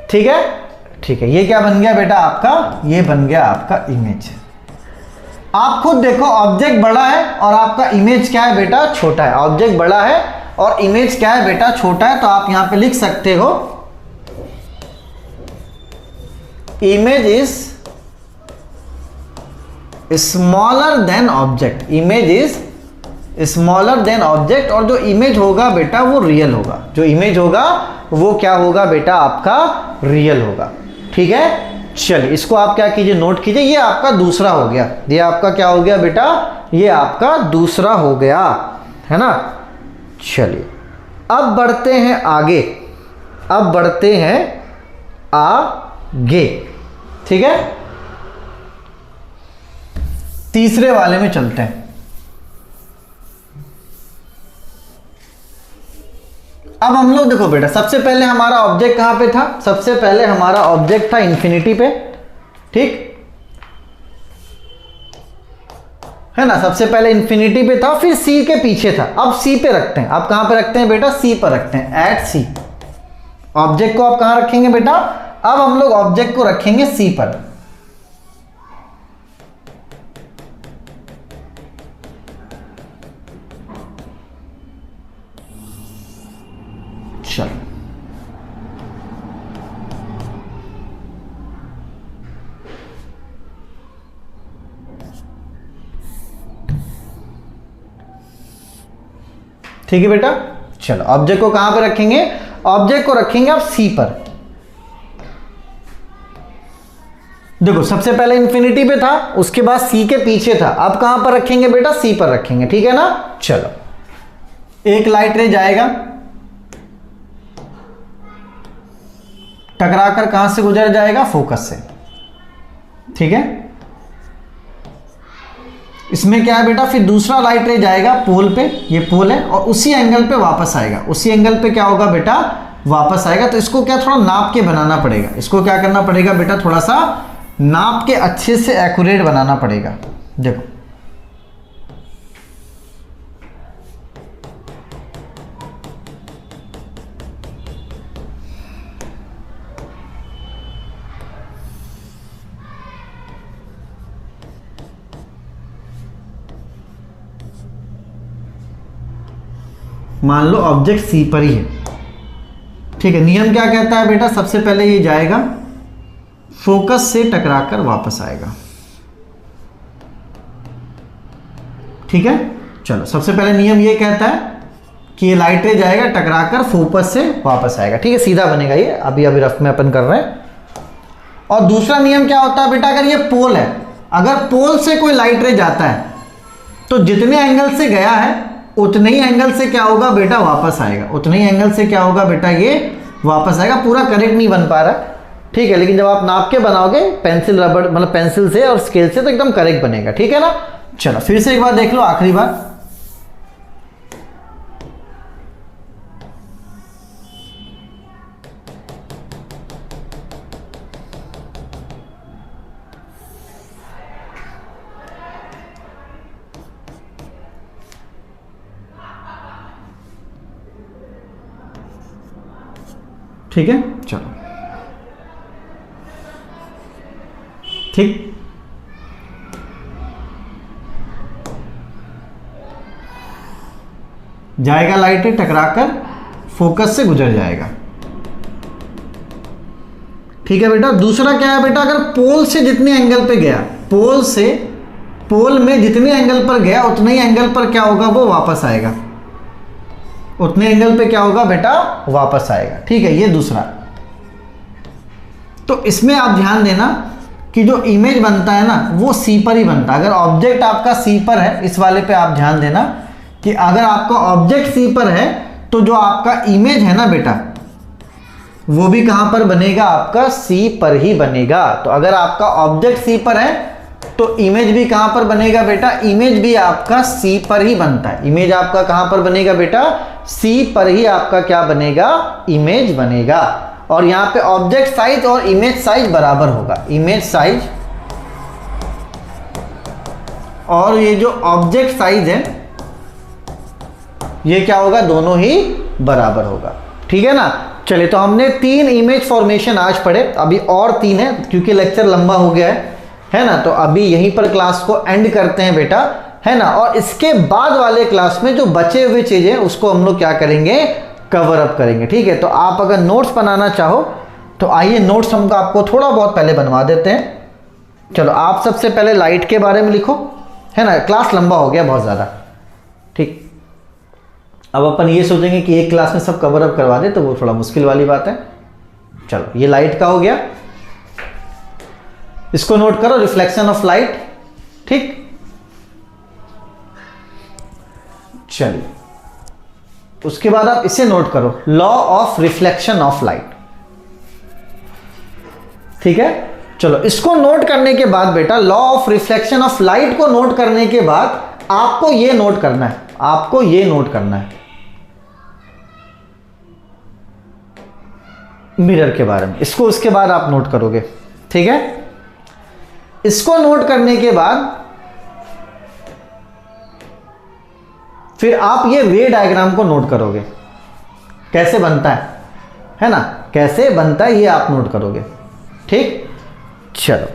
ठीक है, ठीक है, ये क्या बन गया बेटा आपका, ये बन गया आपका इमेज। आप खुद देखो ऑब्जेक्ट बड़ा है और आपका इमेज क्या है बेटा, छोटा है। ऑब्जेक्ट बड़ा है और इमेज क्या है बेटा, छोटा है। तो आप यहां पे लिख सकते हो image is smaller than object. Image is smaller than object, और जो इमेज होगा बेटा वो रियल होगा। जो इमेज होगा वो क्या होगा बेटा, आपका रियल होगा। ठीक है, चलिए इसको आप क्या कीजिए, नोट कीजिए। ये आपका दूसरा हो गया, ये आपका क्या हो गया बेटा, ये आपका दूसरा हो गया, है ना। चलिए अब बढ़ते हैं आगे, अब बढ़ते हैं आगे। ठीक है, तीसरे वाले में चलते हैं। अब हम लोग देखो बेटा, सबसे पहले हमारा ऑब्जेक्ट कहां पे था, सबसे पहले हमारा ऑब्जेक्ट था इन्फिनिटी पे, ठीक है ना। सबसे पहले इन्फिनिटी पे था, फिर सी के पीछे था। अब सी पे रखते हैं, अब कहां पे रखते हैं बेटा, सी पर रखते हैं, एट सी। ऑब्जेक्ट को आप कहां रखेंगे बेटा? अब हम लोग ऑब्जेक्ट को रखेंगे सी पर। चलो ठीक है बेटा। चलो ऑब्जेक्ट को कहां पे रखेंगे? ऑब्जेक्ट को रखेंगे आप सी पर। देखो सबसे पहले इंफिनिटी पे था, उसके बाद सी के पीछे था, अब कहां पर रखेंगे बेटा? सी पर रखेंगे, ठीक है ना। चलो एक लाइट रे जाएगा, टकराकर कहां से गुजर जाएगा? फोकस से, ठीक है। इसमें क्या है बेटा? फिर दूसरा लाइट रे जाएगा पोल पे, ये पोल है, और उसी एंगल पे वापस आएगा। उसी एंगल पे क्या होगा बेटा? वापस आएगा। तो इसको क्या थोड़ा नाप के बनाना पड़ेगा, इसको क्या करना पड़ेगा बेटा? थोड़ा सा नाप के अच्छे से एक्यूरेट बनाना पड़ेगा। देखो मान लो ऑब्जेक्ट सी पर ही है, ठीक है। नियम क्या कहता है बेटा? सबसे पहले ये जाएगा, फोकस से टकराकर वापस आएगा, ठीक है। चलो सबसे पहले नियम ये कहता है कि ये लाइट रे जाएगा, टकराकर फोकस से वापस आएगा, ठीक है। सीधा बनेगा ये, अभी अभी रफ में अपन कर रहे हैं। और दूसरा नियम क्या होता है बेटा? अगर ये पोल है, अगर पोल से कोई लाइट रे जाता है तो जितने एंगल से गया है उतने ही एंगल से क्या होगा बेटा? वापस आएगा। उतने ही एंगल से क्या होगा बेटा? ये वापस आएगा। पूरा करेक्ट नहीं बन पा रहा, ठीक है, लेकिन जब आप नाप के बनाओगे पेंसिल रबड़ मतलब पेंसिल से और स्केल से तो एकदम करेक्ट बनेगा, ठीक है ना। चलो फिर से एक बार देख लो, आखिरी बार। ठीक है, चलो ठीक। जाएगा लाइट रे, टकराकर फोकस से गुजर जाएगा, ठीक है बेटा। दूसरा क्या है बेटा? अगर पोल से जितने एंगल पे गया, पोल से पोल में जितने एंगल पर गया उतने ही एंगल पर क्या होगा? वो वापस आएगा। उतने एंगल पे क्या होगा बेटा? वापस आएगा, ठीक है। ये दूसरा। तो इसमें आप ध्यान देना कि जो इमेज बनता है ना वो सी पर ही बनता है। अगर ऑब्जेक्ट आपका सी पर है, इस वाले पे आप ध्यान देना कि अगर आपका ऑब्जेक्ट सी पर है तो जो आपका इमेज है ना बेटा वो भी कहां पर बनेगा? आपका सी पर ही बनेगा। तो अगर आपका ऑब्जेक्ट सी पर है तो इमेज भी कहां पर बनेगा बेटा? इमेज भी आपका सी पर ही बनता है। इमेज आपका कहां पर बनेगा बेटा? सी पर ही आपका क्या बनेगा? इमेज बनेगा। और यहां पे ऑब्जेक्ट साइज और इमेज साइज बराबर होगा। इमेज साइज और ये जो ऑब्जेक्ट साइज है ये क्या होगा? दोनों ही बराबर होगा, ठीक है ना। चलिए, तो हमने 3 इमेज फॉर्मेशन आज पढ़े, अभी और 3 है क्योंकि लेक्चर लंबा हो गया है ना। तो अभी यहीं पर क्लास को एंड करते हैं बेटा, है ना। और इसके बाद वाले क्लास में जो बचे हुए चीजें उसको हम लोग क्या करेंगे? कवर अप करेंगे, ठीक है। तो आप अगर नोट्स बनाना चाहो तो आइए नोट्स हम आपको थोड़ा बहुत पहले बनवा देते हैं। चलो आप सबसे पहले लाइट के बारे में लिखो, है ना। क्लास लंबा हो गया बहुत ज़्यादा, ठीक। अब अपन ये सोचेंगे कि एक क्लास में सब कवर अप करवा दे तो वो थोड़ा मुश्किल वाली बात है। चलो ये लाइट का हो गया, इसको नोट करो, रिफ्लेक्शन ऑफ लाइट, ठीक। चलिए उसके बाद आप इसे नोट करो, law of reflection of light, ठीक है। चलो इसको नोट करने के बाद बेटा, law of reflection of light को नोट करने के बाद आपको ये नोट करना है, आपको ये नोट करना है मिरर के बारे में। इसको उसके बाद आप नोट करोगे, ठीक है। इसको नोट करने के बाद फिर आप ये वे डायग्राम को नोट करोगे, कैसे बनता है ना, कैसे बनता है ये आप नोट करोगे। ठीक, चलो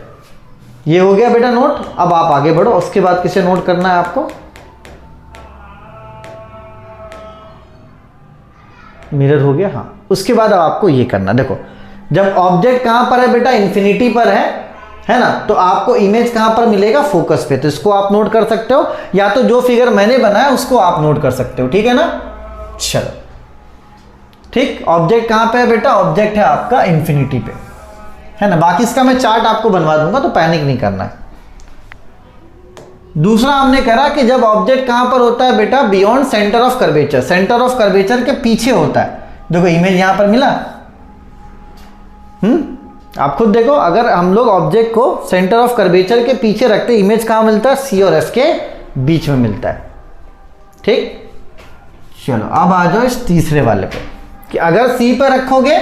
ये हो गया बेटा नोट। अब आप आगे बढ़ो, उसके बाद किसे नोट करना है आपको, मिरर हो गया। हाँ, उसके बाद अब आपको ये करना, देखो जब ऑब्जेक्ट कहां पर है बेटा, इन्फिनिटी पर है ना, तो आपको इमेज कहां पर मिलेगा, फोकस पे। तो इसको आप नोट कर सकते हो, या तो जो फिगर मैंने बनाया उसको आप नोट कर सकते हो। ठीक है ना, चलो ठीक। ऑब्जेक्ट कहां पे है बेटा, ऑब्जेक्ट है आपका इन्फिनिटी पे, है ना। बाकी इसका मैं चार्ट आपको बनवा दूंगा, तो पैनिक नहीं करना है। दूसरा हमने करा कि जब ऑब्जेक्ट कहां पर होता है बेटा, beyond centre of curvature, centre of curvature के पीछे होता है। देखो इमेज यहां पर मिला, आप खुद देखो, अगर हम लोग ऑब्जेक्ट को सेंटर ऑफ कर्वेचर के पीछे रखते, इमेज कहां मिलता है, सी और एफ के बीच में मिलता है। ठीक, चलो अब आ जाओ इस तीसरे वाले पे, कि अगर सी पर रखोगे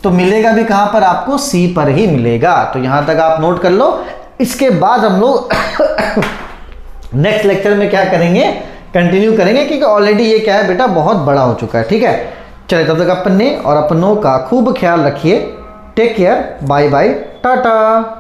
तो मिलेगा भी कहां पर, आपको सी पर ही मिलेगा। तो यहां तक आप नोट कर लो। इसके बाद हम लोग नेक्स्ट लेक्चर में क्या करेंगे, कंटिन्यू करेंगे, क्योंकि ऑलरेडी ये क्या है बेटा, बहुत बड़ा हो चुका है। ठीक है, चलिए तब तक अपने और अपनों का खूब ख्याल रखिए। Take care, bye bye, Tata.